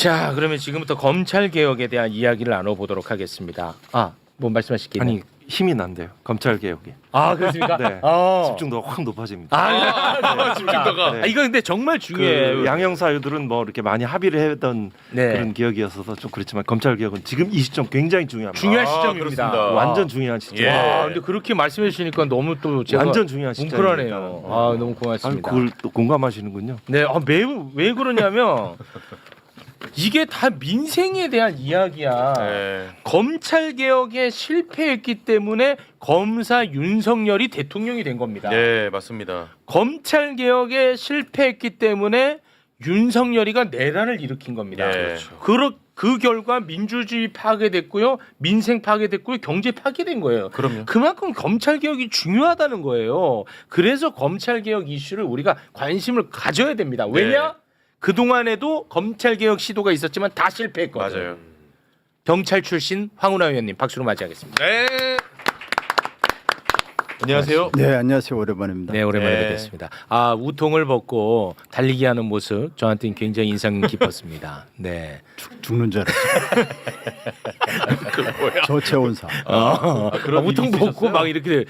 자, 그러면 지금부터 검찰 개혁에 대한 이야기를 나눠보도록 하겠습니다. 뭐 말씀하실 게 있나요? 아니 힘이 난대요. 검찰 개혁에. 그렇습니까? 네. 집중도가 확 높아집니다. 집중도가. 네. 이거 근데 정말 중요해요. 그 양형 사유들은 뭐 이렇게 많이 합의를 했던 네. 그런 개혁이었어서 좀 그렇지만 검찰 개혁은 지금 이 시점 굉장히 중요합니다. 중요한 시점입니다. 그렇습니다. 완전 중요한 시점. 근데 그렇게 말씀해 주시니까 너무 또 제가 완전 중요한 시점. 뭉클하네요. 너무 고맙습니다. 그걸 또 공감하시는군요. 네, 매우 왜 그러냐면 이게 다 민생에 대한 이야기야. 네. 검찰 개혁에 실패했기 때문에 검사 윤석열이 대통령이 된 겁니다. 네, 맞습니다. 검찰 개혁에 실패했기 때문에 윤석열이가 내란을 일으킨 겁니다. 네. 그 결과 민주주의 파괴됐고요, 민생 파괴됐고요, 경제 파괴된 거예요. 그럼요. 그만큼 검찰 개혁이 중요하다는 거예요. 그래서 검찰 개혁 이슈를 우리가 관심을 가져야 됩니다. 왜냐? 네. 그 동안에도 검찰 개혁 시도가 있었지만 다 실패했거든요. 맞아요. 경찰 출신 황운하 의원님 박수로 맞이하겠습니다. 네. 안녕하세요. 네, 안녕하세요. 오랜만입니다. 네, 오랜만에 네. 뵙겠습니다. 우통을 벗고 달리기 하는 모습 저한테는 굉장히 인상 깊었습니다. 네. 죽는 줄 알았어요. 저체온사. 그런 우통 일이 벗고 있으셨어요? 막 이렇게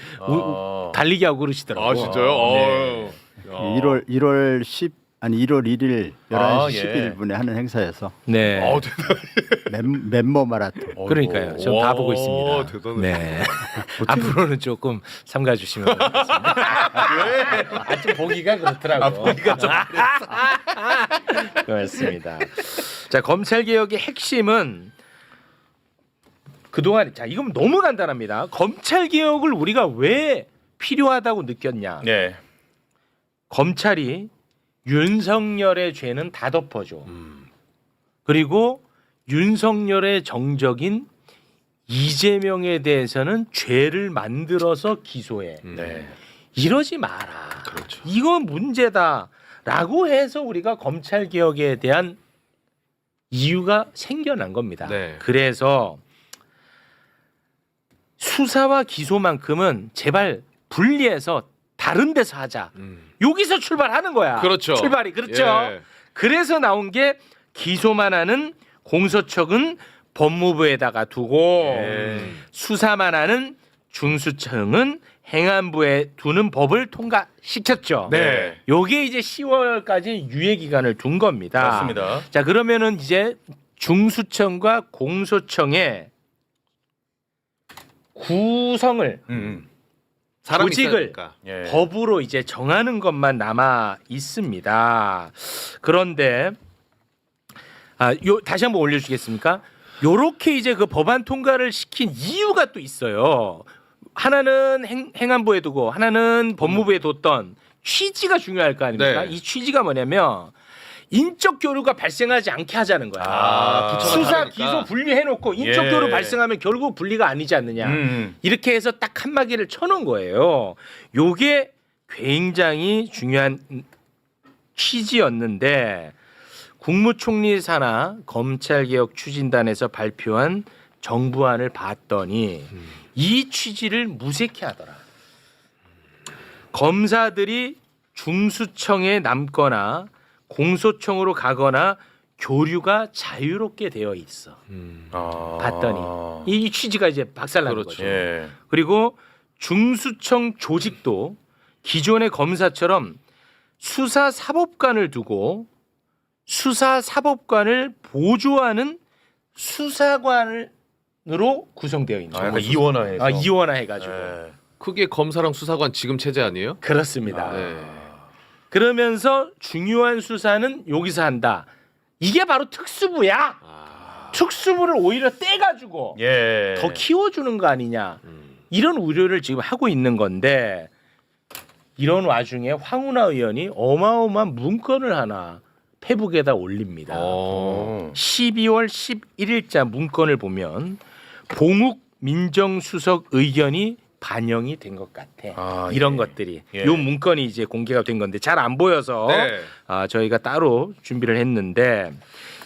달리기 하고 그러시더라고요. 진짜요? 네. 1월 1일 11시 11분에 하는 행사에서 네. 멤버 마라톤. 그러니까요. 전 다 보고 있습니다. 대단해. 네. 앞으로는 조금 삼가 주시면 좋겠습니다. 좀 보기가 그렇더라고요. 보기가 좀 그렇습니다. 자, 검찰 개혁의 핵심은 그동안 이건 너무 간단합니다. 검찰 개혁을 우리가 왜 필요하다고 느꼈냐? 네. 검찰이 윤석열의 죄는 다 덮어줘. 그리고 윤석열의 정적인 이재명에 대해서는 죄를 만들어서 기소해. 네. 이러지 마라. 그렇죠. 이건 문제다라고 해서 우리가 검찰 개혁에 대한 이유가 생겨난 겁니다. 네. 그래서 수사와 기소만큼은 제발 분리해서 다른 데서 하자. 여기서 출발하는 거야. 그렇죠. 출발이 그렇죠. 예. 그래서 나온 게 기소만 하는 공소청은 법무부에다가 두고 수사만 하는 중수청은 행안부에 두는 법을 통과시켰죠. 네. 요게 이제 10월까지 유예 기간을 둔 겁니다. 맞습니다. 자, 그러면은 이제 중수청과 공소청의 구성을 조직을 예. 법으로 이제 정하는 것만 남아 있습니다. 그런데 다시 한번 올려주겠습니까? 요렇게 이제 그 법안 통과를 시킨 이유가 또 있어요. 하나는 행안부에 두고 하나는 법무부에 뒀던 취지가 중요할 거 아닙니까? 네. 이 취지가 뭐냐면 인적 교류가 발생하지 않게 하자는 거야. 수사 기소 분리해놓고 인적 교류 발생하면 결국 분리가 아니지 않느냐. 이렇게 해서 딱 한마디를 쳐놓은 거예요. 요게 굉장히 중요한 취지였는데 국무총리 산하 검찰개혁 추진단에서 발표한 정부안을 봤더니 이 취지를 무색해 하더라. 검사들이 중수청에 남거나 공소청으로 가거나 교류가 자유롭게 되어 있어. 봤더니 이 취지가 이제 박살나는 거죠. 예. 그리고 중수청 조직도 기존의 검사처럼 수사사법관을 두고 수사사법관을 보조하는 수사관으로 구성되어 있는 거예요. 약간 이원화해서. 이원화해가지고. 예. 그게 검사랑 수사관 지금 체제 아니에요? 그렇습니다. 네. 그러면서 중요한 수사는 여기서 한다. 이게 바로 특수부야. 특수부를 오히려 떼가지고 예. 더 키워주는 거 아니냐. 이런 우려를 지금 하고 있는 건데 이런 와중에 황운하 의원이 어마어마한 문건을 하나 페북에다 올립니다. 12월 11일자 문건을 보면 봉욱 민정수석 의견이 반영이 된 것 같아. 이런 것들이 요 문건이 이제 공개가 된 건데 잘 안 보여서 저희가 따로 준비를 했는데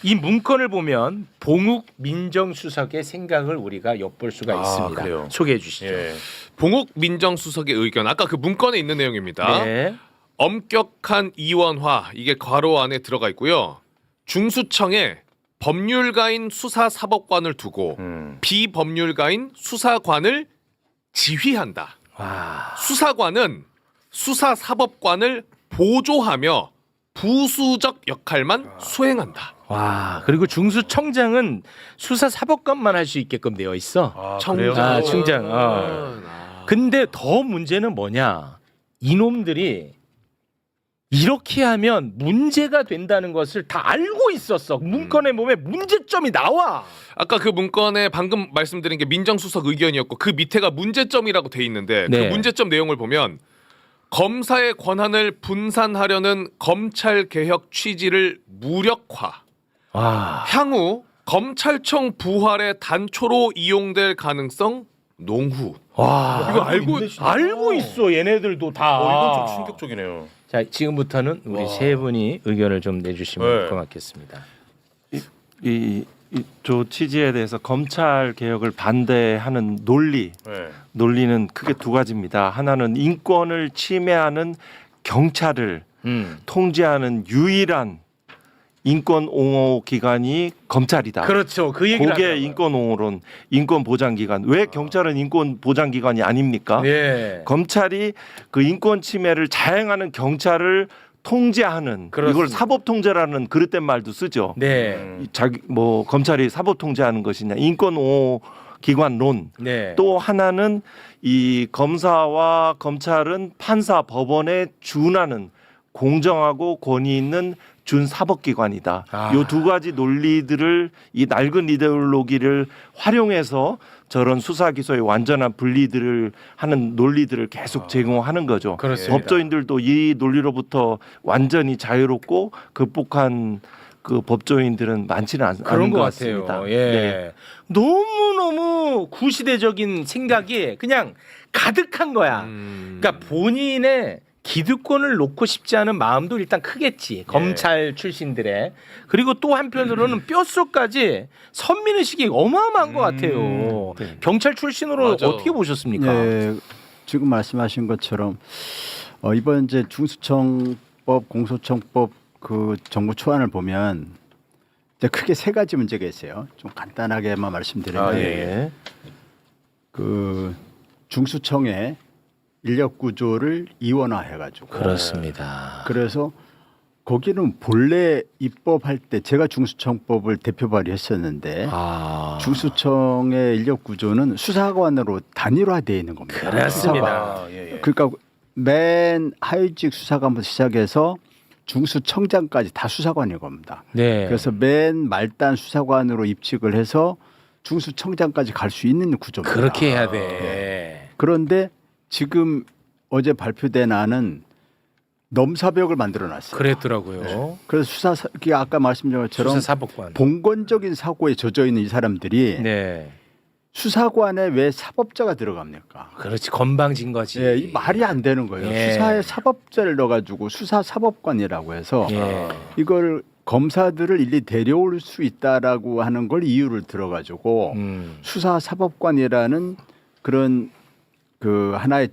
이 문건을 보면 봉욱 민정수석의 생각을 우리가 엿볼 수가 있습니다. 그래요? 소개해 주시죠. 예. 봉욱 민정수석의 의견 아까 그 문건에 있는 내용입니다. 네. 엄격한 이원화 이게 괄호 안에 들어가 있고요. 중수청에 법률가인 수사사법관을 두고 비법률가인 수사관을 지휘한다. 와. 수사관은 수사사법관을 보조하며 부수적 역할만 수행한다. 와. 그리고 중수청장은 수사사법관만 할 수 있게끔 되어 있어. 아, 청장. 그래요? 아, 청장. 근데 더 문제는 뭐냐? 이놈들이 이렇게 하면 문제가 된다는 것을 다 알고 있었어. 문건에 보면 문제점이 나와. 아까 그 문건에 방금 말씀드린 게 민정수석 의견이었고 그 밑에가 문제점이라고 돼 있는데 네. 그 문제점 내용을 보면 검사의 권한을 분산하려는 검찰 개혁 취지를 무력화. 와. 향후 검찰청 부활의 단초로 이용될 가능성 농후. 와. 이거 알고 알고 있어. 얘네들도 다. 이건 좀 충격적이네요. 자, 지금부터는 우리 와. 세 분이 의견을 좀 내주시면 네. 고맙겠습니다. 이저 취지에 대해서 검찰 개혁을 반대하는 네. 논리는 크게 두 가지입니다. 하나는 인권을 침해하는 경찰을 통제하는 유일한 인권 옹호 기관이 검찰이다. 그렇죠. 그 얘기를 그게 하더라고요. 인권 옹호론, 인권 보장 기관. 왜 경찰은 인권 보장 기관이 아닙니까? 네. 검찰이 그 인권 침해를 자행하는 경찰을 통제하는 그렇습니다. 이걸 사법 통제라는 그릇된 말도 쓰죠. 네. 이 자기 뭐 검찰이 사법 통제하는 것이냐, 인권 옹호 기관론. 네. 또 하나는 이 검사와 검찰은 판사, 법원에 준하는 공정하고 권위 있는 준사법기관이다. 아. 이 두 가지 논리들을 이 낡은 이데올로기를 활용해서 저런 수사 기소의 완전한 분리들을 하는 논리들을 계속 제공하는 거죠. 그렇습니다. 법조인들도 이 논리로부터 완전히 자유롭고 극복한 그 법조인들은 많지는 그런 않은 것 것 같아요. 같습니다. 예. 네. 너무너무 구시대적인 생각이 그냥 가득한 거야. 그러니까 본인의 기득권을 놓고 싶지 않은 마음도 일단 크겠지. 검찰 출신들의. 그리고 또 한편으로는 뼛속까지 선민의식이 어마어마한 것 같아요. 네. 경찰 출신으로 맞아. 어떻게 보셨습니까? 예, 지금 말씀하신 것처럼 이번 이제 중수청법, 공소청법 그 정부 초안을 보면 이제 크게 세 가지 문제가 있어요. 좀 간단하게만 말씀드리면 아, 예. 그 중수청의 인력 구조를 이원화해가지고 그렇습니다. 그래서 거기는 본래 입법할 때 제가 중수청법을 대표 발의했었는데 아, 중수청의 인력 구조는 수사관으로 단일화되어 있는 겁니다. 그렇습니다. 아, 예, 예. 그러니까 맨 하위직 수사관부터 시작해서 중수청장까지 다 수사관인 겁니다. 네. 그래서 맨 말단 수사관으로 입직을 해서 중수청장까지 갈 수 있는 구조입니다. 그렇게 해야 돼. 그런데 지금 어제 발표된 안은 넘사벽을 만들어놨어요. 그랬더라고요. 그래서 아까 말씀드린 것처럼 수사사법관. 봉건적인 사고에 젖어 있는 이 사람들이 네. 수사관에 왜 사법자가 들어갑니까? 그렇지. 건방진 거지. 예, 이 말이 안 되는 거예요. 예. 수사에 사법자를 넣어가지고 수사사법관이라고 해서 예. 이걸 검사들을 일리 데려올 수 있다라고 하는 걸 이유를 들어가지고 수사사법관이라는 그런 그 하나의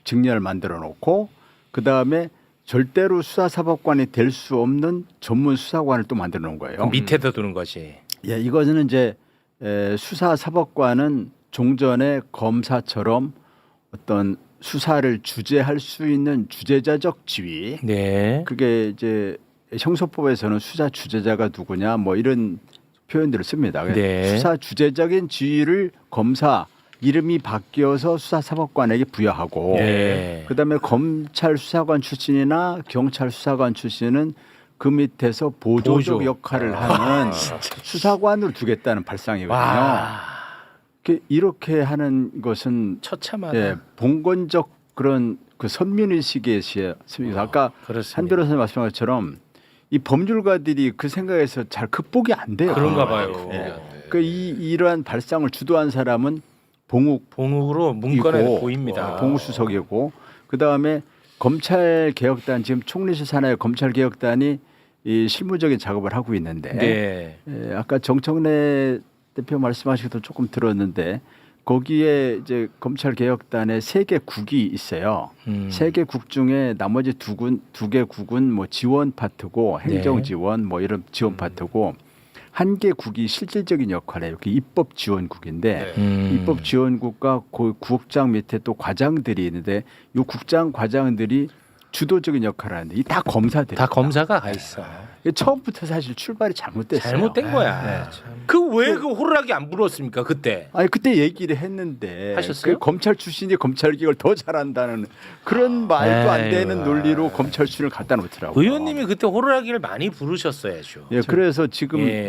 직렬을 만들어 놓고 그 다음에 절대로 수사사법관이 될 수 없는 전문 수사관을 또 만들어 놓은 거예요. 밑에다 두는 거지. 예, 이거는 이제 수사사법관은 종전에 검사처럼 어떤 수사를 주재할 수 있는 주재자적 지위. 네. 그게 이제 형소법에서는 수사 주재자가 누구냐 뭐 이런 표현들을 씁니다. 네. 수사 주재적인 지위를 검사 이름이 바뀌어서 수사사법관에게 부여하고 네. 그다음에 검찰 수사관 출신이나 경찰 수사관 출신은 그 밑에서 보조적 보조. 역할을 하는 수사관으로 두겠다는 발상이거든요. 와. 이렇게 하는 것은 처참하다. 예, 봉건적 그런 그 선민의식에 아까 그렇습니다. 한 변호사님 말씀한 것처럼 이 법률가들이 그 생각에서 잘 극복이 안 돼요. 그런가 봐요. 예. 그 이러한 발상을 주도한 사람은 봉욱 봉으로 문건에 이고, 보입니다. 봉수석이고 그 다음에 검찰개혁단 지금 총리실 산하의 검찰개혁단이 이 실무적인 작업을 하고 있는데 네. 아까 정청래 대표 말씀하시기도 조금 들었는데 거기에 이제 검찰개혁단에 3개 국이 있어요. 3개 국 중에 나머지 2개 국은 뭐 지원 파트고 행정 지원 뭐 이런 지원 파트고 한계국이 실질적인 역할을 해요. 그 입법 지원국인데 네. 입법 지원국과 그 국장 밑에 또 과장들이 있는데 이 국장 과장들이 주도적인 역할을 하는데 이 다 검사들. 다 검사가 가 있어. 처음부터 사실 출발이 잘못됐어요. 잘못된 거야. 그 왜 그 호루라기 안 불었습니까 그때? 아니 그때 얘기를 했는데 하셨어요? 그 검찰 출신이 검찰 개혁을 더 잘한다는 그런 말도 안 되는 아이고. 논리로 검찰 출신을 갖다 놓더라고요. 의원님이 그때 호루라기를 많이 부르셨어야죠. 예, 그래서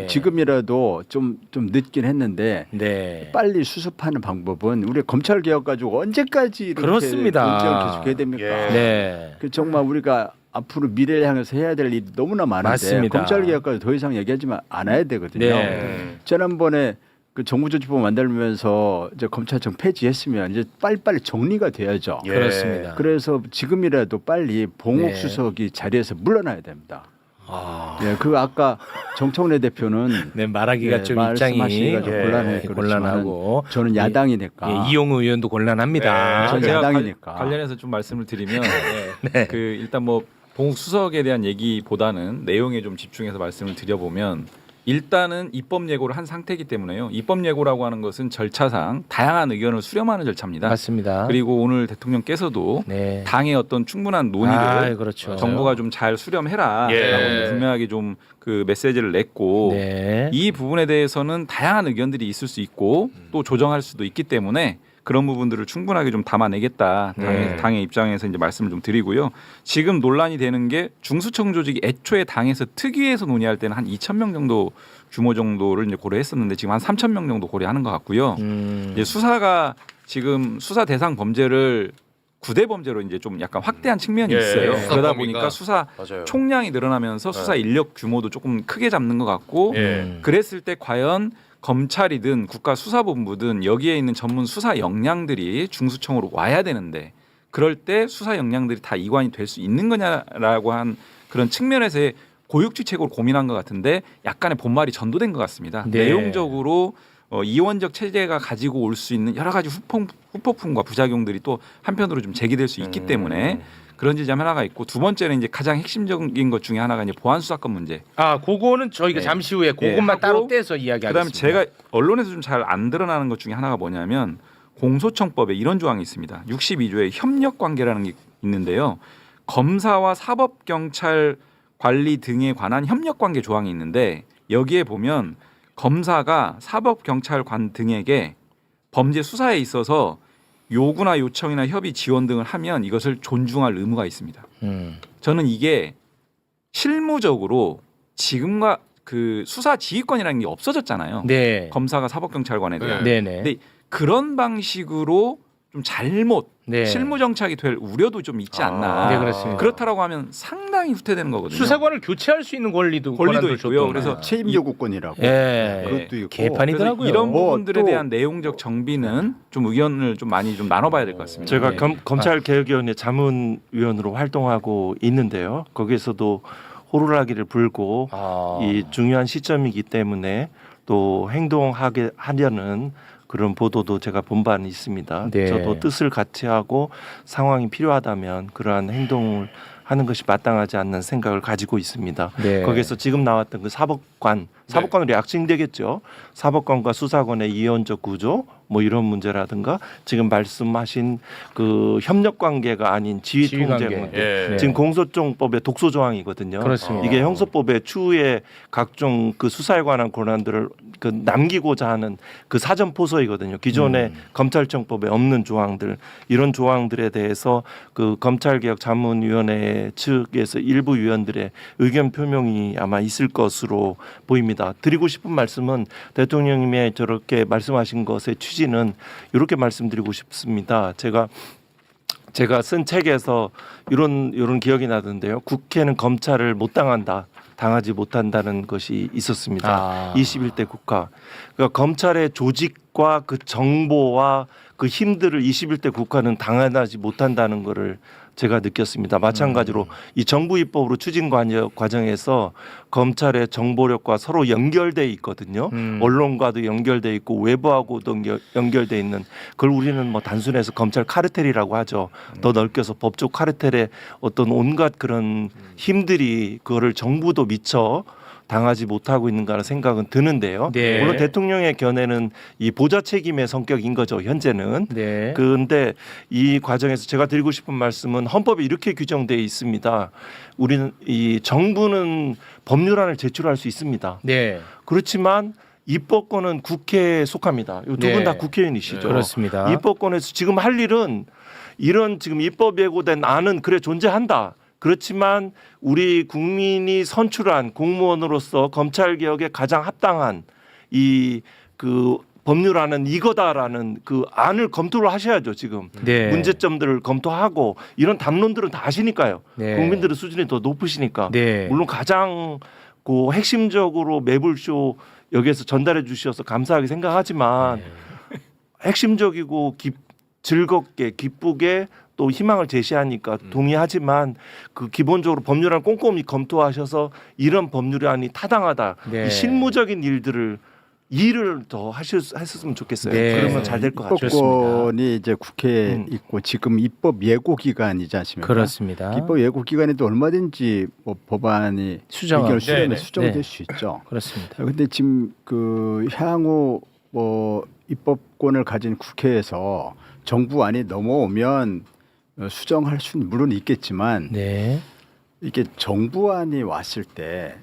지금이라도 좀 늦긴 했는데 네. 빨리 수습하는 방법은 우리 검찰 개혁 가지고 언제까지 이렇게 그렇습니다. 논쟁을 계속해야 됩니까? 예. 네. 그 정말 우리가 앞으로 미래를 향해서 해야 될 일이 너무나 많은데 맞습니다. 검찰 개혁까지 더 이상 얘기하지만 않아야 되거든요. 네. 지난번에 그 정부조직법 만들면서 이제 검찰청 폐지했으면 이제 빨리빨리 정리가 돼야죠. 예. 그렇습니다. 그래서 지금이라도 빨리 봉욱 네. 수석이 자리에서 물러나야 됩니다. 아. 예, 그 아까 정청래 대표는 네, 말하기가 예, 좀 입장이 말씀하시기가 좀 곤란해 곤란하고 저는 야당이니까 예, 이용우 의원도 곤란합니다. 전 제가 야당이니까. 관련해서 좀 말씀을 드리면 네. 그 일단 뭐 봉욱 수석에 대한 얘기보다는 내용에 좀 집중해서 말씀을 드려보면 일단은 입법 예고를 한 상태이기 때문에요. 입법 예고라고 하는 것은 절차상 다양한 의견을 수렴하는 절차입니다. 맞습니다. 그리고 오늘 대통령께서도 네. 당의 어떤 충분한 논의를 그렇죠. 정부가 좀 잘 수렴해라라고 예. 분명하게 좀 그 메시지를 냈고 네. 이 부분에 대해서는 다양한 의견들이 있을 수 있고 또 조정할 수도 있기 때문에 그런 부분들을 충분하게 좀 담아내겠다 당의 입장에서 이제 말씀을 좀 드리고요. 지금 논란이 되는 게 중수청 조직이 애초에 당에서 특위에서 논의할 때는 한 2,000명 정도 규모 정도를 이제 고려했었는데 지금 한 3,000명 정도 고려하는 것 같고요. 이제 수사가 지금 수사 대상 범죄를 구대 범죄로 이제 좀 약간 확대한 측면이 예. 있어요. 수사 그러다 범위가. 보니까 수사 맞아요. 총량이 늘어나면서 수사 인력 규모도 조금 크게 잡는 것 같고 예. 그랬을 때 과연 검찰이든 국가수사본부든 여기에 있는 전문 수사 역량들이 중수청으로 와야 되는데 그럴 때 수사 역량들이 다 이관이 될 수 있는 거냐라고 한 그런 측면에서의 고육지책으로 고민한 것 같은데 약간의 본말이 전도된 것 같습니다. 네. 내용적으로 이원적 체제가 가지고 올 수 있는 여러 가지 후폭풍과 부작용들이 또 한편으로 좀 제기될 수 있기 때문에 그런 지점 하나가 있고 두 번째는 이제 가장 핵심적인 것 중에 하나가 이제 보안 수사권 문제. 그거는 저희가 네. 잠시 후에 그것만 하고 따로 떼서 이야기하겠습니다. 그다음에 제가 언론에서 좀 잘 안 드러나는 것 중에 하나가 뭐냐면 공소청법에 이런 조항이 있습니다. 62조에 협력 관계라는 게 있는데요. 검사와 사법 경찰 관리 등에 관한 협력 관계 조항이 있는데 여기에 보면 검사가 사법 경찰관 등에게 범죄 수사에 있어서 요구나 요청이나 협의 지원 등을 하면 이것을 존중할 의무가 있습니다. 저는 이게 실무적으로 지금과 그 수사 지휘권이라는 게 없어졌잖아요. 네. 검사가 사법경찰관에 대한. 네네. 근데 그런 방식으로 좀 잘못 네. 실무 정착이 될 우려도 좀 있지 않나. 네, 그렇습니다. 그렇다라고 하면 상당히 후퇴되는 거거든요. 수사관을 교체할 수 있는 권리도 권리도 있고요. 줬던 그래서 채임 요구권이라고 예. 그것도 있고 개판이더라고요. 그래서 이런 부분들에 또- 대한 내용적 정비는 좀 의견을 좀 많이 좀 나눠봐야 될 것 같습니다. 제가 네. 검찰 개혁위원회 자문위원으로 활동하고 있는데요. 거기에서도 호루라기를 불고 이 중요한 시점이기 때문에 또 행동하게 하려는 그런 보도도 제가 본 바는 있습니다. 네. 저도 뜻을 같이 하고 상황이 필요하다면 그러한 행동을 하는 것이 마땅하지 않는 생각을 가지고 있습니다. 네. 거기서 지금 나왔던 그 사법관으로 약칭되겠죠. 사법관과 수사관의 이원적 구조 뭐 이런 문제라든가 지금 말씀하신 그 협력 관계가 아닌 지휘 지휘 통제 관계. 문제. 예. 지금 공소청법의 독소 조항이거든요. 그렇습니다. 이게 형사법의 추후에 각종 그 수사에 관한 권한들을 그 남기고자 하는 그 사전 포서이거든요. 기존의 검찰청법에 없는 조항들 이런 조항들에 대해서 그 검찰개혁자문위원회 측에서 일부 위원들의 의견 표명이 아마 있을 것으로 보입니다. 드리고 싶은 말씀은 대통령님의 저렇게 말씀하신 것의 취지는 이렇게 말씀드리고 싶습니다. 제가 쓴 책에서 이런 기억이 나던데요. 국회는 검찰을 못 당한다. 당하지 못한다는 것이 있었습니다. 21대 국가. 그러니까 검찰의 조직과 그 정보와 그 힘들을 21대 국가는 당하지 못한다는 것을 제가 느꼈습니다. 마찬가지로 이 정부 입법으로 추진 과정에서 검찰의 정보력과 서로 연결돼 있거든요. 언론과도 연결돼 있고 외부하고도 연결돼 있는 그걸 우리는 뭐 단순해서 검찰 카르텔이라고 하죠. 더 넓게서 법조 카르텔의 어떤 온갖 그런 힘들이 그거를 정부도 미처 당하지 못하고 있는가라는 생각은 드는데요. 네. 물론 대통령의 견해는 이 보좌 책임의 성격인 거죠. 현재는. 네. 그런데 이 과정에서 제가 드리고 싶은 말씀은 헌법에 이렇게 규정되어 있습니다. 우리는 이 정부는 법률안을 제출할 수 있습니다. 네. 그렇지만 입법권은 국회에 속합니다. 두 분 다 네. 국회의원이시죠. 그렇습니다. 입법권에서 지금 할 일은 이런 지금 입법 예고된 안은 그래 존재한다. 그렇지만 우리 국민이 선출한 공무원으로서 검찰 개혁에 가장 합당한 이 그 법률안은 이거다라는 그 안을 검토를 하셔야죠. 지금 네. 문제점들을 검토하고 이런 담론들은 다 아시니까요. 네. 국민들의 수준이 더 높으시니까 네. 물론 가장 그 핵심적으로 매불쇼 여기에서 전달해 주셔서 감사하게 생각하지만 네. 핵심적이고 즐겁게 기쁘게 또 희망을 제시하니까 동의하지만 그 기본적으로 법률안 꼼꼼히 검토하셔서 이런 법률안이 타당하다 네. 이 실무적인 일을 더 하셨으면 좋겠어요. 네. 그러면 잘 될 것 같아요. 입법권이 이제 국회에 있고 지금 입법 예고 기간이지 않습니까? 그렇습니다. 입법 예고 기간에도 얼마든지 뭐 법안이 수정하고. 의견을 수렴해 네네. 수정될 네. 수 있죠. 그렇습니다. 근데 지금 그 향후 뭐 입법권을 가진 국회에서 정부안이 넘어오면 수정할 수는 물론 있겠지만 네. 이게 정부안이 왔을 때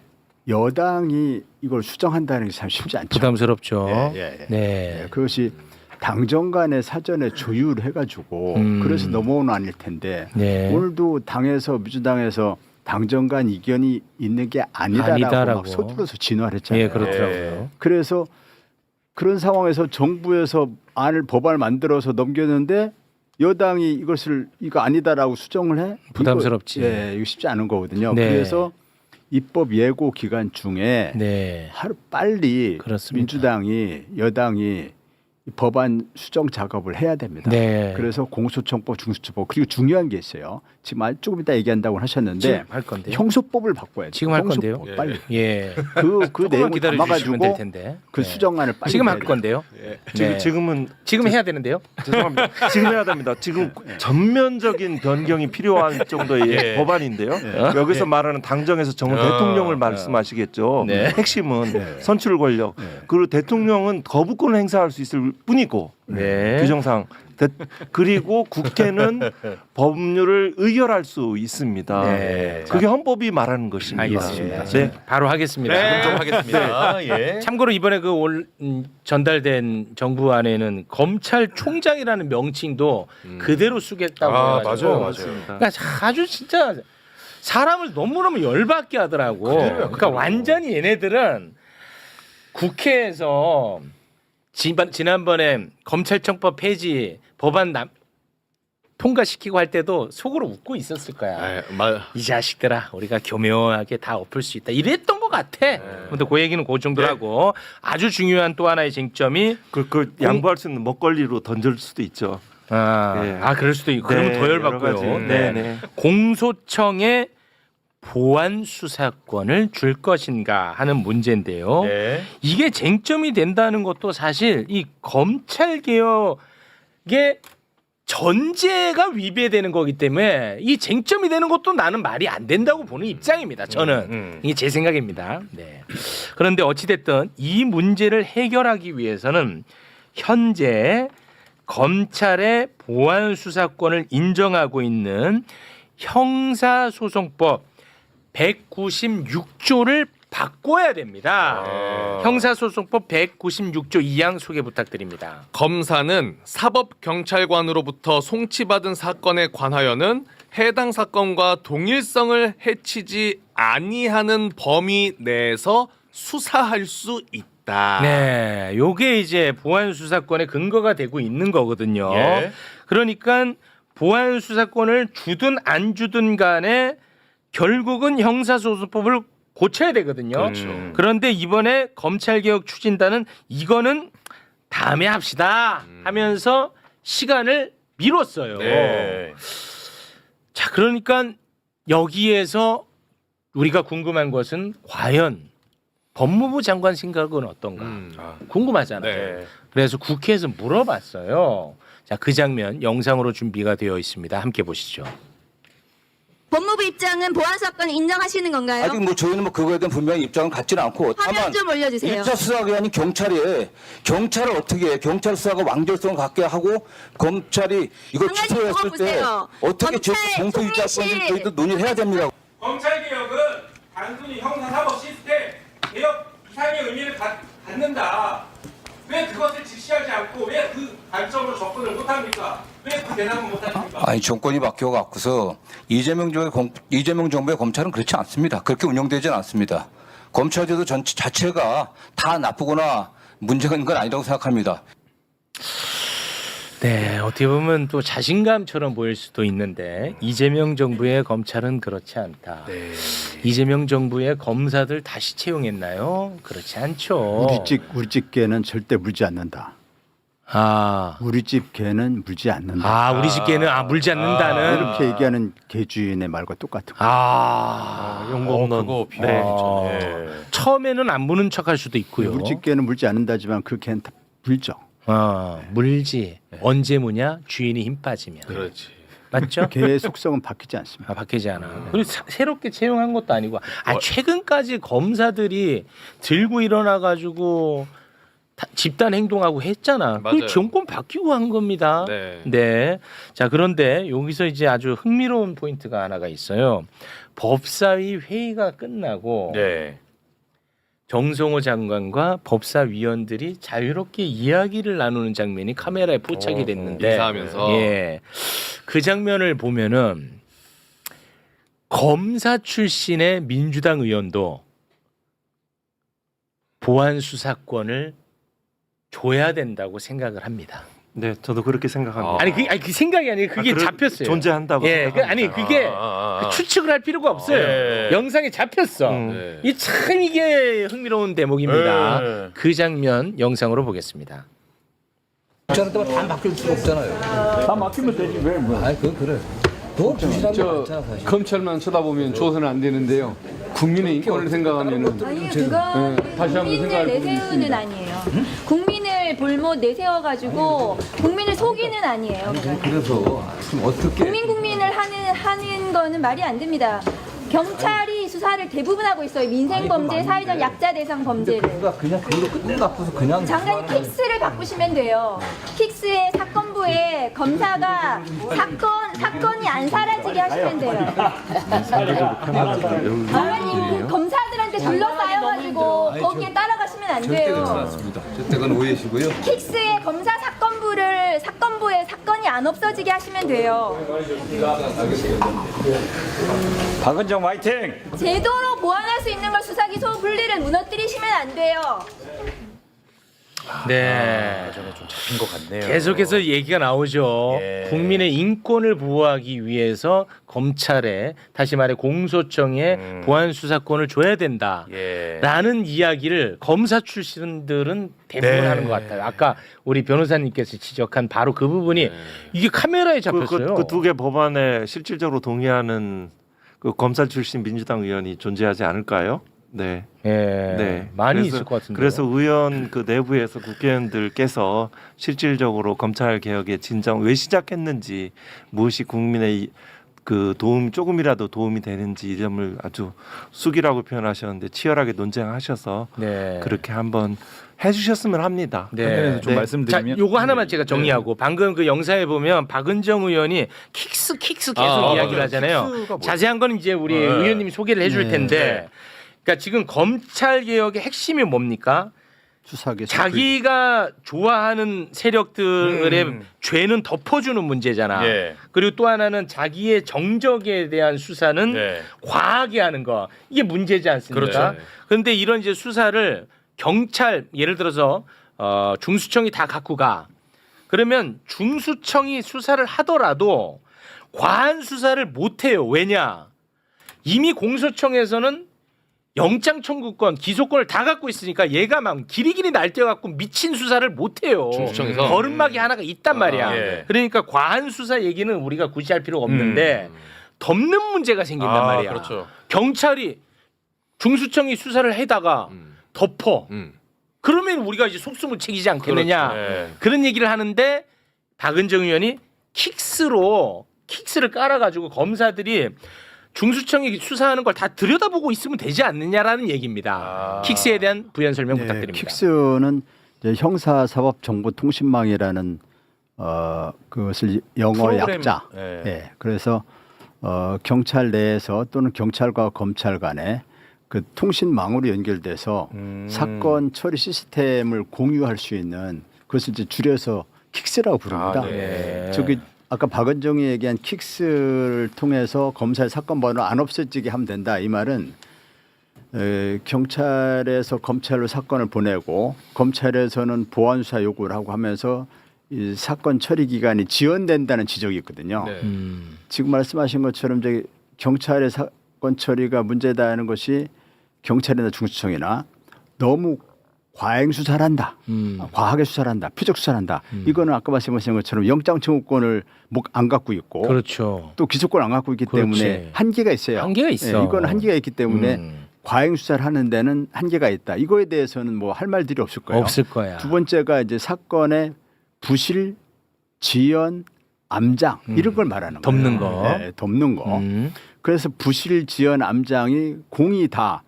여당이 이걸 수정한다는 게 참 쉽지 않죠. 부담스럽죠. 예. 네. 그것이 당정 간에 사전에 조율을 해가지고 그래서 넘어오는 아닐 텐데 네. 오늘도 당에서 민주당에서 당정 간 이견이 있는 게 아니다라고 아니다라고. 막 서둘러서 진화를 했잖아요. 예, 그렇더라고요. 그래서 그런 상황에서 정부에서 법안을 만들어서 넘겼는데 여당이 이거 아니다라고 수정을 해? 부담스럽지. 이거 쉽지 않은 거거든요. 네. 그래서 입법 예고 기간 중에 네. 하루 빨리 그렇습니다. 민주당이 여당이 이 법안 수정 작업을 해야 됩니다. 네. 그래서 공소청법, 중수처법 그리고 중요한 게 있어요. 지금 조금 이따 얘기한다고 하셨는데 지금 할 건데요. 형소법을 바꿔야 돼요. 지금 할 형소법 건데요. 빨리 예. 그 조금만 내용을 기다려 주시면 될 담아가지고 텐데. 그 네. 수정안을 빨리 지금 해야 할 돼요. 건데요. 네. 지금은 해야 되는데요. 죄송합니다. 지금 해야 됩니다. 지금 전면적인 변경이 필요한 정도의 예. 법안인데요. 여기서 말하는 당정에서 정은 대통령을 말씀하시겠죠. 네. 핵심은 선출 권력. 그리고 대통령은 거부권을 행사할 수 있을 뿐이고 네. 규정상. 그리고 국회는 법률을 의결할 수 있습니다. 네. 그게 헌법이 말하는 것입니다. 알겠습니다. 네. 바로 하겠습니다. 네, 좀 하겠습니다. 예. 참고로 이번에 전달된 정부안에는 검찰총장이라는 명칭도 그대로 쓰겠다고 아, 해가지고 맞아요, 맞아요. 그러니까 아주 진짜 사람을 너무너무 열받게 하더라고. 그러니까 완전히 얘네들은 국회에서 지난번에 검찰청법 폐지 법안 통과시키고 할 때도 속으로 웃고 있었을 거야. 이 자식들아, 우리가 교묘하게 다 엎을 수 있다. 이랬던 것 같아. 근데 그 얘기는 그 정도로 하고 아주 중요한 또 하나의 쟁점이 그 양보할 수 있는 먹거리로 던질 수도 있죠. 그럴 수도 있고 그러면 네, 더 여러 열받고요. 가지. 네. 네. 공소청에 보안 수사권을 줄 것인가 하는 문제인데요. 네. 이게 쟁점이 된다는 것도 사실 이 검찰 개혁의 전제가 위배되는 거기 때문에 이 쟁점이 되는 것도 나는 말이 안 된다고 보는 입장입니다. 저는 이게 제 생각입니다. 네. 그런데 어찌됐든 이 문제를 해결하기 위해서는 현재 검찰의 보안 수사권을 인정하고 있는 형사소송법 196조를 바꿔야 됩니다. 형사소송법 196조 2항 소개 부탁드립니다. 검사는 사법경찰관으로부터 송치받은 사건에 관하여는 해당 사건과 동일성을 해치지 아니하는 범위 내에서 수사할 수 있다. 네, 요게 이제 보안 수사권의 근거가 되고 있는 거거든요. 예. 그러니까 보안 수사권을 주든 안 주든 간에 결국은 형사소송법을 고쳐야 되거든요. 그렇죠. 그런데 이번에 검찰개혁 추진단은 이거는 다음에 합시다 하면서 시간을 미뤘어요. 네. 자, 그러니까 여기에서 우리가 궁금한 것은 과연 법무부 장관 생각은 어떤가 궁금하잖아요. 네. 그래서 국회에서 물어봤어요. 자, 그 장면 영상으로 준비가 되어 있습니다. 함께 보시죠. 법무부 입장은 보안 사건 인정하시는 건가요? 아직 뭐 저희는 뭐 그거에 대한 분명히 입장은 갖지는 않고 화면 다만 좀 올려주세요. 1차 수사기관인 경찰을 어떻게 해? 경찰 수사가 완결성을 갖게 하고 검찰이 이걸 한 가지 취소했을 때 물어보세요. 어떻게 제 검찰 공소유지할 건지 총리실- 저희도 논의를 해야 됩니다. 검찰 개혁은 단순히 형사사법 시스템 개혁 이상의 의미를 갖는다. 왜 그것을実施하지 않고 왜 그 관점으로 접근을 못합니까? 왜 그 대답을 못합니까? 아니 정권이 바뀌어갖고서 이재명 정부의 검찰은 그렇지 않습니다. 그렇게 운영되지는 않습니다. 검찰제도 자체가 다 나쁘거나 문제가 있는 건 아니라고 생각합니다. 네, 어떻게 보면 또 자신감처럼 보일 수도 있는데 이재명 정부의 검찰은 그렇지 않다. 이재명 정부의 검사들 다시 채용했나요? 그렇지 않죠. 우리 집 개는 절대 물지 않는다. 아, 우리 집 개는 물지 않는다. 우리 집 개는 물지 않는다는. 이렇게 얘기하는 개주인의 말과 똑같은 거. 용공론. 그거 네. 비밀이죠. 처음에는 안 무는 척할 수도 있고요. 우리 집 개는 물지 않는다지만 그 개는 다 물죠. 물지. 언제 무냐? 주인이 힘 빠지면. 그렇지. 맞죠? 개의 속성은 바뀌지 않습니다. 바뀌지 않아. 그리고 새롭게 채용한 것도 아니고, 최근까지 검사들이 들고 일어나 가지고 집단 행동하고 했잖아. 맞아요. 그 정권 바뀌고 한 겁니다. 네. 자, 그런데 여기서 이제 아주 흥미로운 포인트가 하나가 있어요. 법사위 회의가 끝나고 네. 정성호 장관과 법사위원들이 자유롭게 이야기를 나누는 장면이 카메라에 포착이 됐는데, 인사하면서. 예, 그 장면을 보면은 검사 출신의 민주당 의원도 보안 수사권을 줘야 된다고 생각을 합니다. 네, 저도 그렇게 생각합니다. 아니 그 생각이 아니고 그게 잡혔어요. 존재한다고. 예, 아니 그게 그 추측을 할 필요가 없어요. 예. 영상에 잡혔어. 네. 이 참 이게 흥미로운 대목입니다. 예. 그 장면 영상으로 보겠습니다. 검찰만 쳐다보면 조선은 안 되는데요. 국민의 인권을 생각하면은 아니 그건 다시 한번 국민을 생각해 내세우는 아니에요. 국민을 볼못 내세워가지고 국민을 속이는 아니에요. 그래서 좀 어떻게 국민을 하는 거는 말이 안 됩니다. 경찰이 수사를 대부분 하고 있어요. 민생 범죄, 사회적 약자 대상 범죄를. 그냥 그걸로 끝낸 것 같아서 그냥 장관이 킥스를 바꾸시면 돼요. 킥스의 사건부에 검사가 사건이 안 사라지게 하시면 돼요. 장관님 그 검사들한테 둘러싸여가지고 거기에 따라가시면 안 돼요. 그건 오해시고요. 킥스의 검사 사건부에 사건이 안 없어지게 하시면 돼요. 박은정 화이팅! 제도로 보완할 수 있는 걸 수사기소 분리를 무너뜨리시면 안 돼요. 네. 저는 좀 잡힌 것 같네요. 계속해서 얘기가 나오죠. 예. 국민의 인권을 보호하기 위해서 검찰에 다시 말해 공소청에 보안 수사권을 줘야 된다. 예. 라는 이야기를 검사 출신들은 대부분 네. 하는 것 같아요. 아까 우리 변호사님께서 지적한 바로 그 부분이 이게 카메라에 잡혔어요. 그 두 개 법안에 실질적으로 동의하는 그 검사 출신 민주당 의원이 존재하지 않을까요? 네. 예, 네. 많이 그래서- 있을 것 같은데. 그래서 의원 그 내부에서 국회의원들께서 실질적으로 검찰 개혁의 진정 왜 시작했는지 무엇이 국민의 그 도움 조금이라도 도움이 되는지 이 점을 아주 숙이라고 표현하셨는데 치열하게 논쟁하셔서 네. 그렇게 한번 해주셨으면 합니다. 화면에서 좀 자, 말씀드리면 요거 하나만 제가 정리하고 방금 그 영상에 보면 박은정 의원이 킥스 계속 이야기를 맞아요. 하잖아요. 자세한 건 이제 우리 의원님이 소개를 해줄 텐데, 그러니까 지금 검찰 개혁의 핵심이 뭡니까? 수사기 자기가 좋아하는 세력들의 죄는 덮어주는 문제잖아. 예. 그리고 또 하나는 자기의 정적에 대한 수사는 네. 과하게 하는 거, 이게 문제지 않습니까? 그렇죠. 그런데 이런 이제 수사를 경찰 예를 들어서 중수청이 다 갖고 가. 그러면 중수청이 수사를 하더라도 과한 수사를 못 해요. 왜냐? 이미 공소청에서는 영장 청구권, 기소권을 다 갖고 있으니까 얘가 막 길이길이 날뛰어갖고 미친 수사를 못 해요. 중수청에서? 거름막이 하나가 있단 말이야. 예. 그러니까 과한 수사 얘기는 우리가 굳이 할 필요가 없는데 덮는 문제가 생긴단 말이야. 그렇죠. 경찰이 중수청이 수사를 해다가 덮어. 그러면 우리가 이제 속수무 책이지 않겠느냐. 그렇죠. 예. 그런 얘기를 하는데 박은정 의원이 킥스를 깔아가지고 검사들이 중수청이 수사하는 걸 다 들여다보고 있으면 되지 않느냐라는 얘기입니다. 킥스에 대한 부연 설명 부탁드립니다. 킥스는 이제 형사사법정보통신망이라는 그것을 영어 프로그램, 약자. 네. 예. 그래서 경찰 내에서 또는 경찰과 검찰 간에 그 통신망으로 연결돼서 사건 처리 시스템을 공유할 수 있는 그것을 이제 줄여서 킥스라고 부릅니다. 네. 저기 아까 박은정이 얘기한 킥스를 통해서 검사의 사건 번호 안 없어지게 하면 된다. 이 말은 경찰에서 검찰로 사건을 보내고 검찰에서는 보안 수사 요구를 하고 하면서 이 사건 처리 기간이 지연된다는 지적이 있거든요. 네. 지금 말씀하신 것처럼 저기 경찰의 사건 처리가 문제다는 것이 경찰이나 중수청이나 너무 과잉 수사를 한다, 과하게 수사를 한다, 표적 수사를 한다. 이거는 아까 말씀하신 것처럼 영장 청구권을 안 갖고 있고, 그렇죠. 또 기소권을 안 갖고 있기 그렇지. 때문에 한계가 있어요. 한계가 있어. 이거는 한계가 있기 때문에 과잉 수사를 하는 데는 한계가 있다. 이거에 대해서는 뭐 할 말들이 없을 거예요. 없을 거야. 두 번째가 이제 사건의 부실, 지연, 암장 이런 걸 말하는 거예요. 덮는 거. 네, 덮는 거. 그래서 부실, 지연, 암장이 공이 다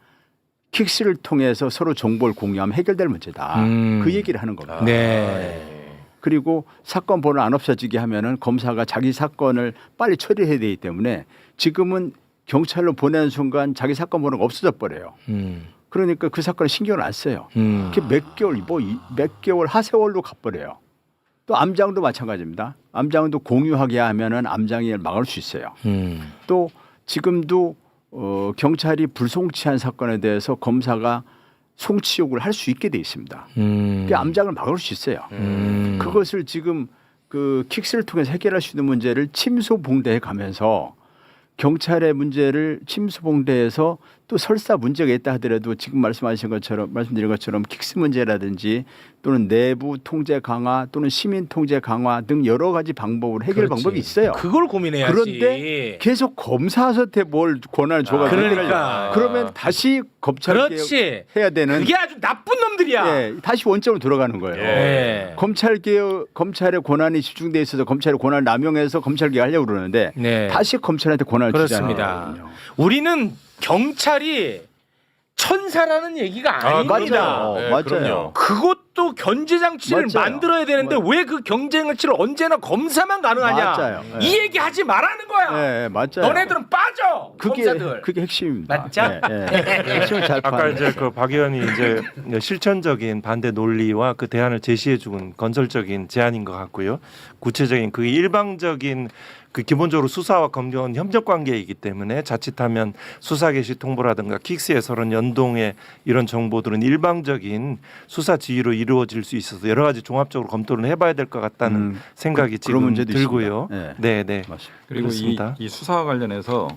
킥스를 통해서 서로 정보를 공유하면 해결될 문제다. 그 얘기를 하는 겁니다. 네. 그리고 사건 번호 안 없어지게 하면은 검사가 자기 사건을 빨리 처리해야 되기 때문에 지금은 경찰로 보내는 순간 자기 사건 번호가 없어져 버려요. 그러니까 그 사건을 신경을 안 써요. 그게 몇 개월 하세월로 가버려요. 또 암장도 마찬가지입니다. 암장도 공유하게 하면은 암장이 막을 수 있어요. 또 지금도 경찰이 불송치한 사건에 대해서 검사가 송치 요구를 할 수 있게 돼 있습니다. 그 암장을 막을 수 있어요. 그것을 지금 그 킥스를 통해서 해결할 수 있는 문제를 침소봉대해 가면서 경찰의 문제를 침수봉대해서 또 설사 문제가 있다 하더라도 지금 말씀드린 것처럼 킥스 문제라든지 또는 내부 통제 강화 또는 시민 통제 강화 등 여러 가지 방법으로 해결 그렇지. 방법이 있어요. 그걸 고민해야지. 그런데 계속 검사한테 뭘 권한을 줘가지고 그러니까. 그러면 다시 검찰 그렇지. 해야 되는 그게 아주 나쁜 놈들이야. 예, 다시 원점으로 돌아가는 거예요. 네. 검찰의 권한이 집중돼 있어서 검찰의 권한을 남용해서 검찰 개혁하려고 그러는데 네. 다시 검찰한테 권한을 그렇습니다. 주잖아요. 우리는 경찰이 천사라는 얘기가 아닙니다. 맞아요. 그럼요. 그것도 견제 장치를 맞아요. 만들어야 되는데 왜 그 견제 장치를 언제나 검사만 가능하냐? 맞아요. 네. 이 얘기 하지 말라는 거야. 네, 맞아요. 너네들은 빠져. 검사들. 그게 핵심입니다. 맞죠? 핵심을 잘 아까 파악해요. 이제 그 박 의원이 이제 실천적인 반대 논리와 그 대안을 제시해준 건설적인 제안인 것 같고요. 구체적인 그 일방적인 그 기본적으로 수사와 검경은 협력 관계이기 때문에 자칫하면 수사 개시 통보라든가 킥스의 서로 연동의 이런 정보들은 일방적인 수사 지휘로 이루어질 수 있어서 여러 가지 종합적으로 검토를 해봐야 될 것 같다는 생각이 그런 지금 문제도 들고요. 있습니다. 네, 네. 맞습니다. 그리고 그렇습니다. 이 수사와 관련해서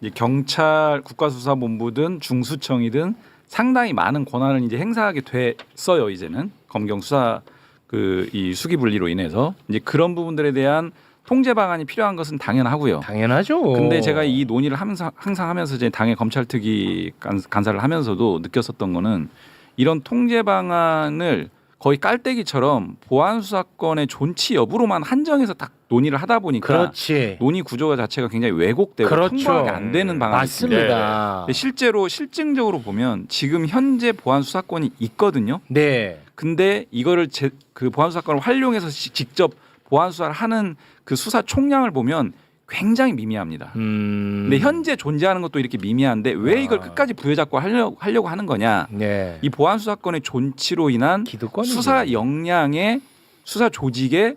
이 경찰 국가수사본부든 중수청이든 상당히 많은 권한을 이제 행사하게 됐어요. 이제는 검경 수사 그 이 수기 분리로 인해서 이제 그런 부분들에 대한 통제 방안이 필요한 것은 당연하고요. 당연하죠. 근데 제가 이 논의를 항상 하면서 이제 당의 검찰특위 간사를 하면서도 느꼈었던 거는 이런 통제 방안을 거의 깔때기처럼 보안 수사권의 존치 여부로만 한정해서 딱 논의를 하다 보니까 그렇지. 논의 구조가 자체가 굉장히 왜곡되고 그렇죠. 통과하게 안 되는 방안이 있습니다. 맞습니다. 근데 실증적으로 보면 지금 현재 보안 수사권이 있거든요. 네. 근데 이거를 그 보안 수사권을 활용해서 직접 보안 수사를 하는 그 수사 총량을 보면 굉장히 미미합니다. 근데 현재 존재하는 것도 이렇게 미미한데 왜 이걸 끝까지 부여잡고 하려고 하는 거냐? 네. 이 보안 수사권의 존치로 인한 기득권이죠. 수사 역량의 수사 조직의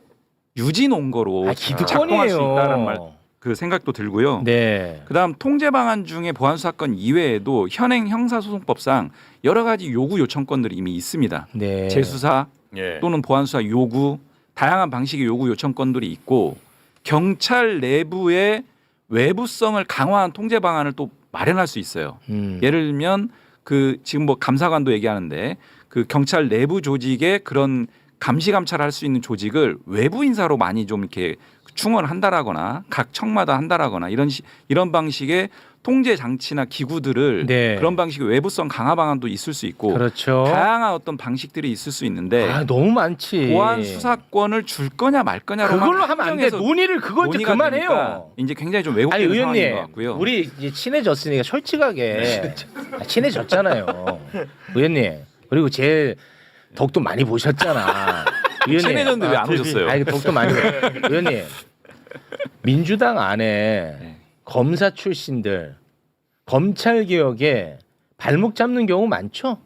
유지 논거로 작동할 수 있다는 그 생각도 들고요. 네. 그다음 통제 방안 중에 보안 수사권 이외에도 현행 형사소송법상 여러 가지 요구 요청권들이 이미 있습니다. 네. 재수사 예. 또는 보안 수사 요구 다양한 방식의 요구 요청권들이 있고 경찰 내부의 외부성을 강화한 통제 방안을 또 마련할 수 있어요. 예를 들면 그 지금 뭐 감사관도 얘기하는데 그 경찰 내부 조직의 그런 감시 감찰을 할 수 있는 조직을 외부 인사로 많이 좀 이렇게 충원을 한다라거나 각 청마다 한다라거나 이런 방식의 통제 장치나 기구들을 네. 그런 방식의 외부성 강화 방안도 있을 수 있고 그렇죠. 다양한 어떤 방식들이 있을 수 있는데 아, 너무 많지. 보안 수사권을 줄 거냐 말 거냐로만 그걸로 하면 안 돼. 한정해서 논의를 그거 이제 논의가 되니까 그만해요. 이제 굉장히 좀 아니 왜곡되는 상황인 것 의원님, 같고요. 우리 이제 친해졌으니까 솔직하게 친해졌잖아요. 의원님. 그리고 제 덕도 많이 보셨잖아. 의원님. 친해졌는데 왜 안 오셨어요? 아니 덕도 많이 의원님. 민주당 안에 네. 검사 출신들 검찰 개혁에 발목 잡는 경우 많죠.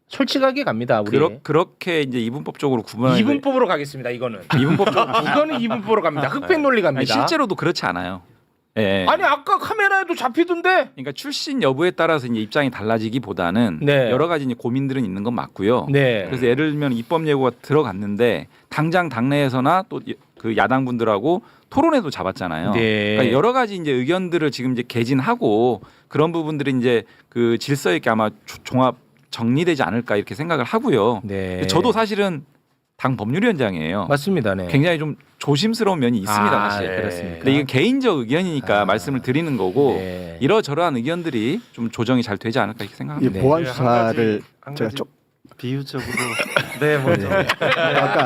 솔직하게 갑니다. 우리 그렇게 이제 이분법적으로 구분하는 이분법으로 가겠습니다. 이거는 이분법적으로 이거는 이분법으로 갑니다. 흑백 논리 갑니다. 아니, 실제로도 그렇지 않아요. 예. 아니 아까 카메라에도 잡히던데. 그러니까 출신 여부에 따라서 이제 입장이 달라지기보다는 네. 여러 가지 이제 고민들은 있는 건 맞고요. 네. 그래서 예를 들면 입법 예고가 들어갔는데 당장 당내에서나 또 그 야당 분들하고 토론회도 잡았잖아요. 네. 그러니까 여러 가지 이제 의견들을 지금 이제 개진하고 그런 부분들이 이제 그 질서 있게 아마 종합 정리되지 않을까 이렇게 생각을 하고요. 네. 저도 사실은 당 법률위원장이에요. 맞습니다. 네. 굉장히 좀 조심스러운 면이 있습니다, 아, 사실. 그렇습니까? 근데 이게 개인적 의견이니까 말씀을 드리는 거고 네. 이러저러한 의견들이 좀 조정이 잘 되지 않을까 이렇게 이 생각합니다. 보안 한 수사를 가지 제가 좀 비유적으로 네, 먼저 아까